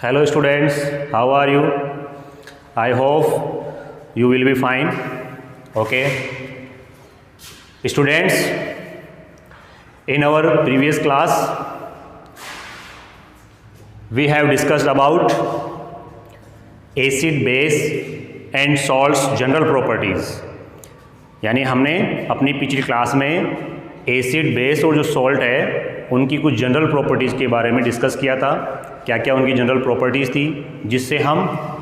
Hello students, how are you? I hope you will be fine. Okay. Students, in our previous class we have discussed about acid, base and salts general properties. यानी हमने अपनी पिछली class में acid, base और जो salt है उनकी कुछ जनरल प्रॉपर्टीज़ के बारे में डिस्कस किया था। क्या क्या उनकी जनरल प्रॉपर्टीज़ थी जिससे हम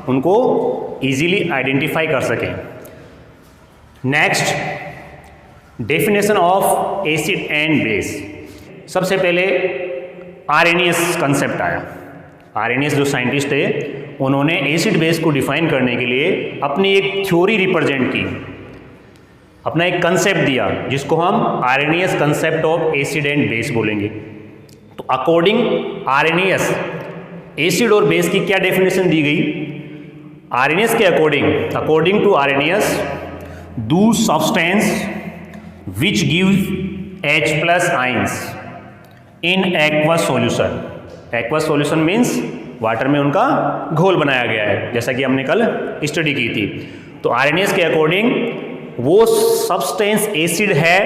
उनको इजीली आइडेंटिफाई कर सकें। Next, definition of acid and base. सबसे पहले आर्रेनियस कंसेप्ट आया। आर्रेनियस जो साइंटिस्ट थे उन्होंने एसिड बेस को डिफाइन करने के लिए अपनी एक थ्योरी रिप्रेजेंट की, अपना एक कंसेप्ट दिया जिसको हम Arrhenius concept of acid and base बोलेंगे। तो अकॉर्डिंग आर्रेनियस एसिड और बेस की क्या डेफिनेशन दी गई? आर्रेनियस के अकॉर्डिंग टू आर्रेनियस, दो substance which give H+ ions in aqueous solution. Aqueous solution means water में उनका घोल बनाया गया है, जैसा कि हमने कल स्टडी की थी। तो आर्रेनियस के अकॉर्डिंग वो सब्सटेंस एसिड है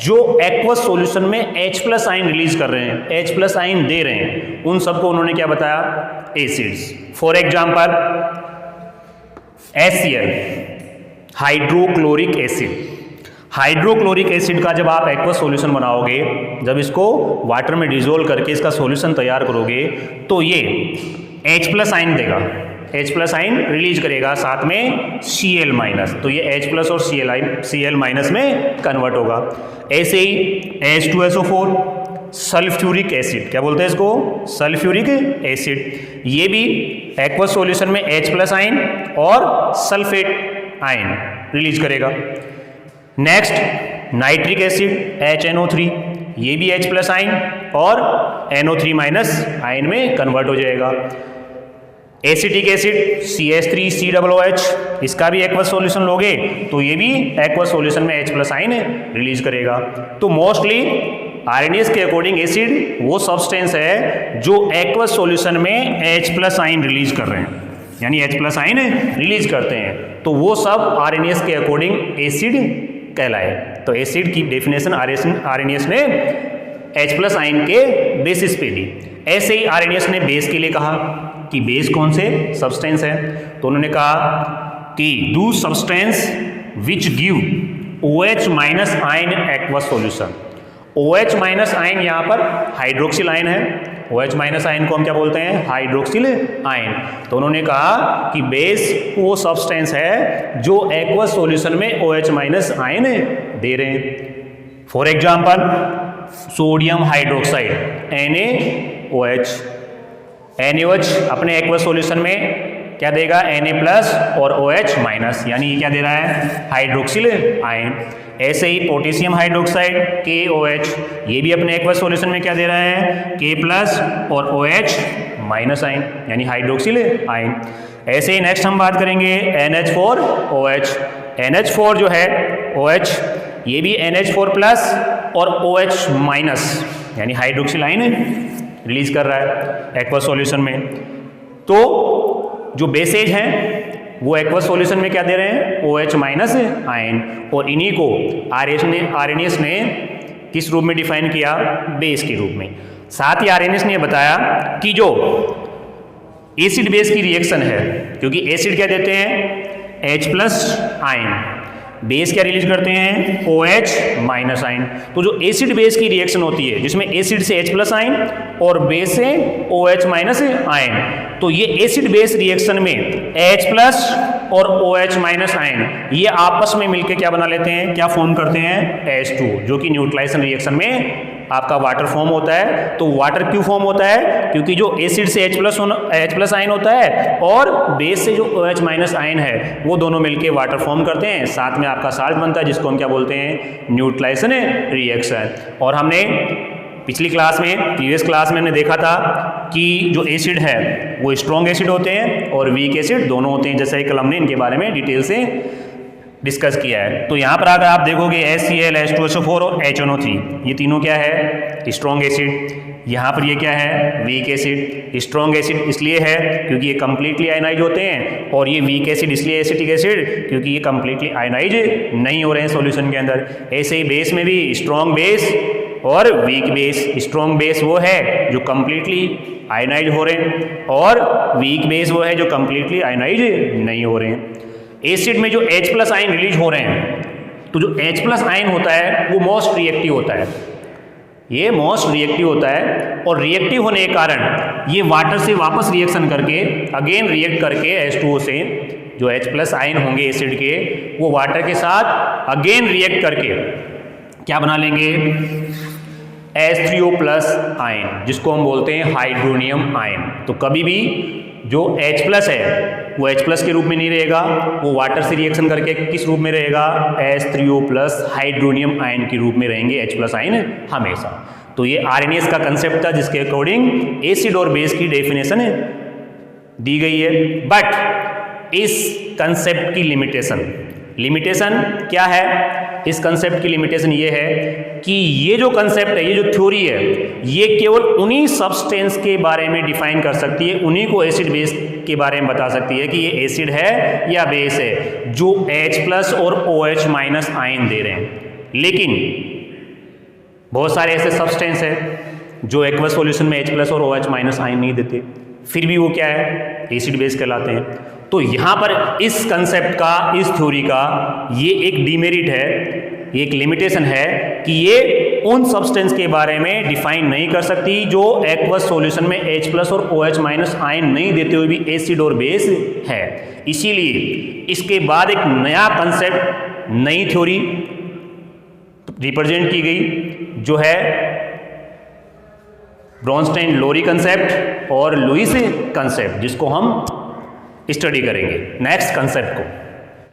जो एक्वस सॉल्यूशन में H+ आयन रिलीज कर रहे हैं, H+ आयन दे रहे हैं, उन सबको उन्होंने क्या बताया? Acids. For example HCl, hydrochloric acid. Hydrochloric acid का जब आप एक्वस सॉल्यूशन बनाओगे, जब इसको वाटर में डिसोल्व करके इसका सॉल्यूशन तैयार करोगे तो ये H+ आयन देगा, H+ आयन रिलीज करेगा, साथ में Cl-। तो ये H+ और Cl- में कन्वर्ट होगा। ऐसे ही H2SO4, सल्फ्यूरिक एसिड, क्या बोलते हैं इसको? Sulphuric acid. ये भी एक्वस सॉल्यूशन में H+ आयन और सल्फेट आयन रिलीज करेगा। नेक्स्ट, नाइट्रिक एसिड HNO3, ये भी H+ आयन और NO3- आयन में कन्वर्ट हो जाएगा। एसिटिक एसिड CH3COOH, इसका भी एक्वस सॉल्यूशन लोगे तो ये भी एक्वस सॉल्यूशन में H+ आयन रिलीज करेगा। तो मोस्टली आर्रेनियस के अकॉर्डिंग एसिड वो सब्सटेंस है जो एक्वस सॉल्यूशन में H+ आयन रिलीज कर रहे हैं, यानी H+ आयन रिलीज करते हैं, तो वो सब आर्रेनियस के अकॉर्डिंग एसिड कहलाए। तो एसिड की डेफिनेशन आर्रेनियस ने H+ आयन के बेसिस पे दी। ऐसे ही आर्रेनियस ने बेस के लिए कहा कि बेस कौन से सब्सटेंस है, तो उन्होंने कहा कि दो substance which give OH- ion aqueous solution. OH- ion यहाँ पर हाइड्रोक्सिल आयन है। OH- आयन को हम क्या बोलते हैं? Hydroxyl ion. तो उन्होंने कहा कि बेस वो सब्सटेंस है जो एक्वस सॉल्यूशन में OH- आयन दे रहे हैं। For example sodium hydroxide NaOH। NaOH अपने एक्वस सॉल्यूशन में क्या देगा? Na+ और OH-, यानी ये क्या दे रहा है? Hydroxyl ion. ऐसे ही पोटेशियम हाइड्रोक्साइड KOH, ये भी अपने एक्वस सॉल्यूशन में क्या दे रहा है? K+ और OH- आयन, यानी हाइड्रोक्सिल आयन। ऐसे ही नेक्स्ट हम बात करेंगे NH4OH। NH4 जो है OH, ये भी NH4+ और OH-, यानी हाइड्रोक्सिल आयन रिलीज कर रहा है एक्वस सॉल्यूशन में। तो जो बेसेज हैं वो एक्वस सॉल्यूशन में क्या दे रहे हैं? OH- ion. और इन्हीं को आर्रेनियस ने किस रूप में डिफाइन किया? बेस के रूप में। साथ ही आर्रेनियस ने बताया कि जो एसिड बेस की रिएक्शन है, क्योंकि एसिड क्या देते हैं? H+ आयन, बेस क्या रिलीज करते हैं? OH- ion. तो जो एसिड बेस की रिएक्शन होती है जिसमें एसिड से H+ आयन और बेस से OH- आयन, तो ये एसिड बेस रिएक्शन में H+ और OH- आयन ये आपस में मिलकर क्या बना लेते हैं? क्या फॉर्म करते हैं? H2, जो कि न्यूट्रलाइजेशन रिएक्शन में आपका वाटर फॉर्म होता है। तो वाटर क्यों फॉर्म होता है? क्योंकि जो एसिड से H+ आयन होता है और बेस से जो OH- आयन है वो दोनों मिलके वाटर फॉर्म करते हैं, साथ में आपका साल्ट बनता है जिसको हम क्या बोलते हैं? Neutralization reaction. और हमने पिछली क्लास में, प्रीवियस क्लास में हमने देखा था कि जो एसिड है वो स्ट्रॉन्ग एसिड होते हैं और वीक एसिड दोनों होते हैं, जैसा कि कल हमने इनके बारे में डिटेल से डिस्कस किया है। तो यहाँ पर अगर आप देखोगे HCl, H2SO4 और HNO3, ये तीनों क्या है? Strong acid. यहाँ पर ये क्या है, वीक एसिड। स्ट्रॉन्ग एसिड इसलिए है क्योंकि ये कंप्लीटली आयनाइज होते हैं, और ये वीक एसिड इसलिए एसिटिक एसिड क्योंकि ये कंप्लीटली आयनाइज नहीं हो रहे हैं सॉल्यूशन के अंदर। ऐसे ही बेस में भी स्ट्रॉन्ग बेस और वीक बेस। स्ट्रॉन्ग बेस वो है जो कंप्लीटली आयनाइज हो रहे हैं, और वीक बेस वो है जो कंप्लीटली आयनाइज नहीं हो रहे हैं। एसिड में जो H+ आयन रिलीज हो रहे हैं, तो जो H+ आयन होता है वो मोस्ट रिएक्टिव होता है, ये मोस्ट रिएक्टिव होता है, और रिएक्टिव होने के कारण ये वाटर से वापस रिएक्शन करके अगेन रिएक्ट करके H2O से जो H+ आयन होंगे एसिड के, वो वाटर के साथ अगेन रिएक्ट करके क्या बना लेंगे, H3O+ आयन, जिसको हम बोलते हैं हाइड्रोनियम आयन। तो कभी भी जो H+ है वो H+ के रूप में नहीं रहेगा, वो वाटर से रिएक्शन करके किस रूप में रहेगा, H3O+ हाइड्रोनियम आयन के रूप में रहेंगे H+ आयन हमेशा। तो ये RNAs का कंसेप्ट था जिसके अकॉर्डिंग एसिड और बेस की डेफिनेशन दी गई है। बट इस कंसेप्ट की लिमिटेशन क्या है, इस कंसेप्ट की लिमिटेशन ये है कि ये जो कंसेप्ट है, ये जो थ्योरी है, ये केवल उन्हीं सब्सटेंस के बारे में डिफाइन कर सकती है, उन्हीं को एसिड बेस के बारे में बता सकती है कि ये एसिड है या बेस है, जो H+ और OH- आयन दे रहे हैं। लेकिन बहुत सारे ऐसे सब्सटेंस हैं जो एक्वस सॉल्यूशन में H+ और OH- आयन नहीं देते, फिर भी वो क्या है, एसिड बेस कहलाते हैं। तो यहाँ पर इस कंसेप्ट का, इस थ्योरी का ये एक डिमेरिट है, ये एक लिमिटेशन है कि ये उन सब्सटेंस के बारे में डिफाइन नहीं कर सकती जो एक्वस सॉल्यूशन में H+ और OH- आयन नहीं देते हुए भी एसिड और बेस है। इसीलिए इसके बाद एक नया कंसेप्ट, नई थ्योरी रिप्रेजेंट की गई, जो है ब्रोनस्टेइन-लोरी कंसेप्ट और लुईस कंसेप्ट, जिसको हम स्टडी करेंगे नेक्स्ट कंसेप्ट को।